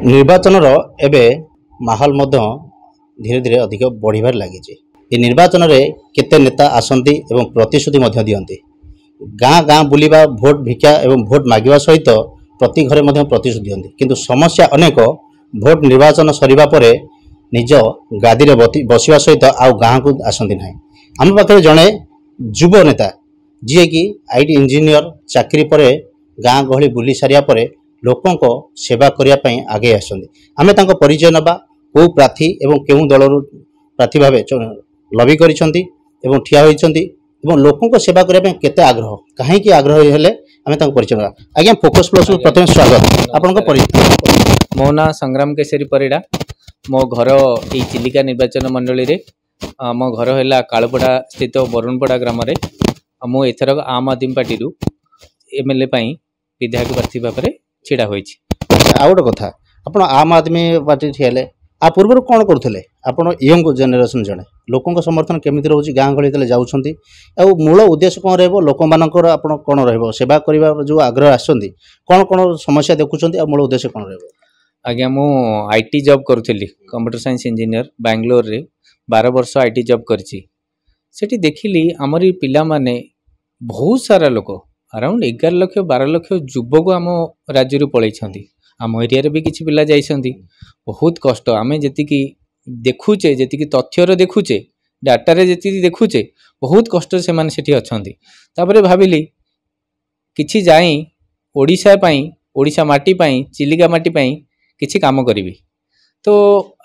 निर्वाचन एबे माहौल धीरे धीरे अधिक बढ़िबार लगी। ये निर्वाचन में केते नेता आसंती एवं प्रतिश्रुति दियंती। गाँ गाँ बुलिबा भोट भिक्षा एवं भोट मागिबा सहित प्रति घरे प्रतिश्रुति दियंती, किंतु समस्या अनेक। भोट निर्वाचन सरिबा परे निज गादी रे बसिबा सहित आउ गाँ को आसंती नाही। आम पाखे जड़े युव नेता जी कि आईटी इंजीनियर चाकरी पर गाँ गहली बुली सारिया परे लोकों को सेवा करने आगे आमे तांको परिचय नबा कौ प्रार्थी एवं केउ दलर प्रार्थी भाव लबी करिसेंती एवं ठिया होइसेंती एवं लोकों को सेवा करने केते आग्रह कहीं आग्रह हेले आमे तांको परिचय नबा। आज्ञा फोकस प्लस प्रथम स्वागत। आपनको परिचय। मो ना संग्राम केसरी परिडा। मो घर ये चिलिका निर्वाचन मंडली रे मो घर है कालपड़ा स्थित बरुणपड़ा ग्राम रे। मो एथरक आम आदमी पार्टी रु एमएलए पाई विधायक प्रार्थी भाव में छिड़ा होई छी। आ गोटे कथा आपण आम आदमी पार्टी ठियाले आ पूर्व कौन करुले आपण यंग जेनेरेशन जड़े लोकों समर्थन केमिति रोची गाँ गहली जाउछंती आ मूल उद्देश्य कौन रहबो लोक मानकर आपण कौन रहबो सेवा करबा जो आग्रह आछंती कौन कौन समस्या देखुछंती आ मूल उद्देश्य कौन रहबो? आज्ञा मु आईटी जॉब करूथली कंप्यूटर साइंस इंजीनियर बेंगलोर रे 12 वर्ष आईटी जॉब करची। सेठी देखिली हमरी पिला माने बहुत सारा लोक अराउंड 11 लाख 12 लाख युवक आम राज्य पलैछंती। आम एरिया रे भी किछि पिला जाइछंती। बहुत कष्ट आमे जेतिकी देखुचे जेतिकी तथ्यर देखुचे डाटा रे जेतिकी देखुचे बहुत कष्ट से माने सेठी अछंती। तापरे भाबिली किछि जाई ओडिशा पई ओडिशा माटी पई चिलिका माटी पई किछि काम करिवि। तो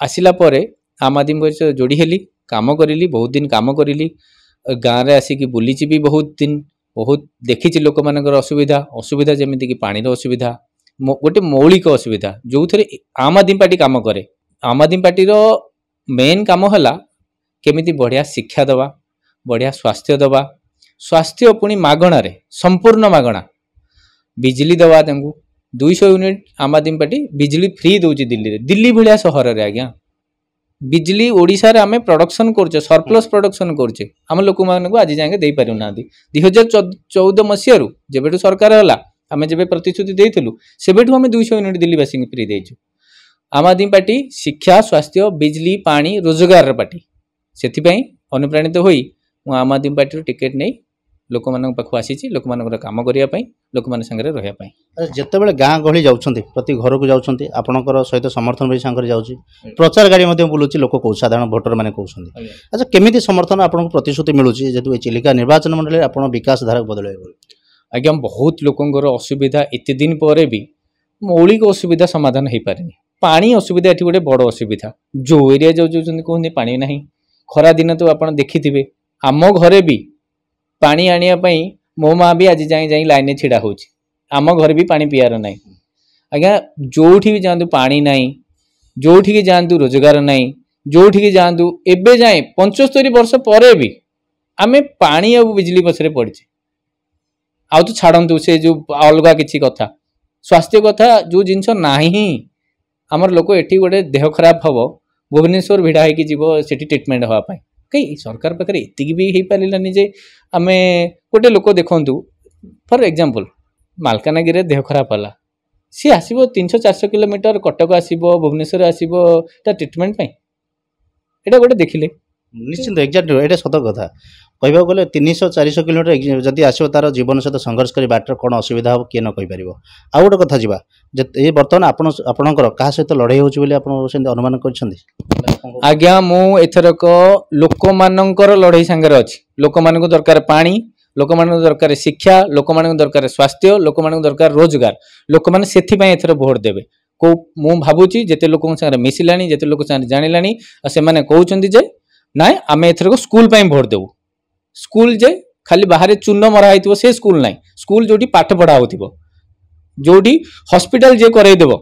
आसिला परे आम आदमी जोड़ी हेली काम करिली बहुत दिन काम करिली गाँव रे आसिकी बुलीची भी बहुत दिन बहुत देखी लोक मानकर असुविधा असुविधा जमीती कि पानी असुविधा गोटे मौलिक असुविधा जो थे आम आदमी पार्टी काम करे। आम आदमी पार्टी मेन काम है केमिति बढ़िया शिक्षा दवा बढ़िया स्वास्थ्य दवा स्वास्थ्य पुणी मागणारे संपूर्ण मागणा बिजली दवा 200 यूनिट आम आदमी पार्टी बिजली फ्री दौची दिल्ली भाया सहर में। आज्ञा बिजली ओडिशा रे आमे प्रोडक्शन करछे सरप्लस प्रोडक्शन करछे आम लोक मानक आज जाके दे पारु ना। 2014 मसीह जेबेठु सरकार हला आमे जेबे प्रतिश्रुति देइथलु सेबेठु आमे 200 यूनिट दिल्लीवासी फ्री देइछु। आम आदमी पार्टी शिक्षा स्वास्थ्य बिजली पानी रोजगार पार्टी सेथि पई अनुप्राणित होई मु आम आदमी पार्टी टिकेट नै लोक मानक पाखु आसीछि लोक मानकर काम करिया पई लोक मान संगे रहिया पई। जेतेबेले गाँ गहली जाउछंती प्रति घर को जाउछंती आपनकर सहित समर्थन भी सांकर जाउछि प्रचार गाड़ी मध्ये बुलुछि लोक को साधारण भोटर माने कहउछंती। अच्छा केमिति समर्थन आपनको प्रतिश्रुति मिलुछि जेतु चिलिका निर्वाचन मंडली आपण विकास धारक बदलै बोल? आज्ञा बहुत लोकंकर असुविधा एते दिन परे भी मौलिक असुविधा समाधान हो पारे। पानी असुविधा एठी गोटे बड़ असुविधा जो एरिया जो कहते पानी ना खरा दिन तो आप देखिथे आम घरे भी पानी आनिया मो माँ भी आज जाए जाए लाइन छिड़ा हो आम घर भी पानी पियार ना। आज्ञा जो भी जातु पानी ना जो जातु रोजगार ना जो जातु एबे जाए 75 वर्ष पर भी आमे पानी और बिजली पछरे पड़े आ तो छाड़ू से जो अलग किसी कथा स्वास्थ्य कथा जो जिनस ना आमर लोक एटी गोटे देह खराब हम भुवनेश्वर भिड़ा होगी जीव से ट्रिटमेंट हाँपाई कई सरकार पाखे एति भी हो पारानी जे आम गोटे लोक देखु फॉर एग्जांपल मालकानगिरी देह खराब है सी आसो 300-400 किलोमीटर कटक आसो भुवनेश्वर आसो ट्रिटमेंट यहाँ गोटे देखिले निश्चिंत एक्जाक्ट ये सत कथा कहवा गले 300-400 किलोमीटर जदि आसो तार जीवन सहित संघर्ष कर बाटर कौन असुविधा हो किए न कहीपर। आ गोटे कथा जावा ये बर्तमान आपणकर क्या सहित लड़ाई होती अनुमान कर? आज्ञा मु एथरक लोक मानकर लड़ाई सांगे अच्छी लोक मान दरकार पानी लोक मान दरकार शिक्षा लोक मान दरकार स्वास्थ्य लोक मान दरकार रोजगार लोक मैंने से एथर भोट देवे को मु भावुची जेते लोक सागर मिसिलानी जेते लोक जानिलानी से माने कहउछंती जे ना आमे एथरक स्कूल पाई भोट देबू स्कूल जे खाली बाहर चून मरा होइतिबो से स्कूल नाई स्कूल जोटी पाठ पढ़ा होतिबो जोटी हॉस्पिटल जे करैदेबो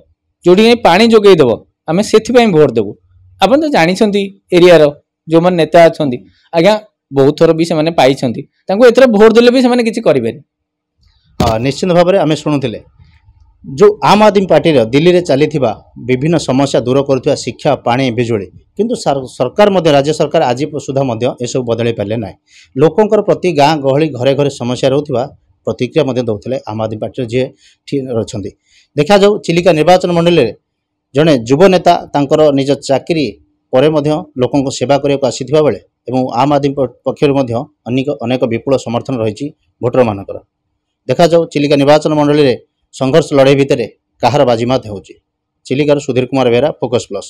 जोटी पानी जोगै देबो आमे सेथि पई भोट देबू। आपन तो जानिछंती एरिया रो जो मन नेता अछंती आज्ञा बहुत थोर भी से माने पाइछंती तांको एथर भोट देले भी से माने किछि करिबेनी। निश्चित भाव में आमे सुनुथिले जो आम आदमी पार्टी दिल्ली में चली विभिन्न समस्या दूर कर शिक्षा पानी बिजुली किंतु सरकार राज्य सरकार आज सुधा यू बदल पारे ना लोकंर प्रति गाँ गहली घरे घरे समस्या रोकवा प्रतिक्रिया दौले आम आदमी पार्टी जी अच्छा देखा जाऊ चिलिका निर्वाचन मंडल ଜଣେ ଯୁବ ନେତା ତାଙ୍କର ନିଜ ଚାକିରି ପରେ ମଧ୍ୟ ଲୋକଙ୍କ ସେବା କରିବାକୁ ଆସିଥିବା ବେଳେ ଏବଂ ଆମ୍ ଆଦମୀ ପକ୍ଷରୁ ମଧ୍ୟ ଅନେକ ବିପୁଳ ସମର୍ଥନ ରହିଛି ଭୋଟରମାନଙ୍କର। ଦେଖାଯାଉ ଚିଲିକା ନିର୍ବାଚନ ମଣ୍ଡଳୀରେ ସଂଘର୍ଷ ଲଢ଼େଇ ଭିତରେ କାହାର ବାଜିମାତ ହେଉଛି। ଚିଲିକାରୁ ସୁଧୀର କୁମାର ବେହେରା, ଫୋକସ୍ ପ୍ଲସ୍।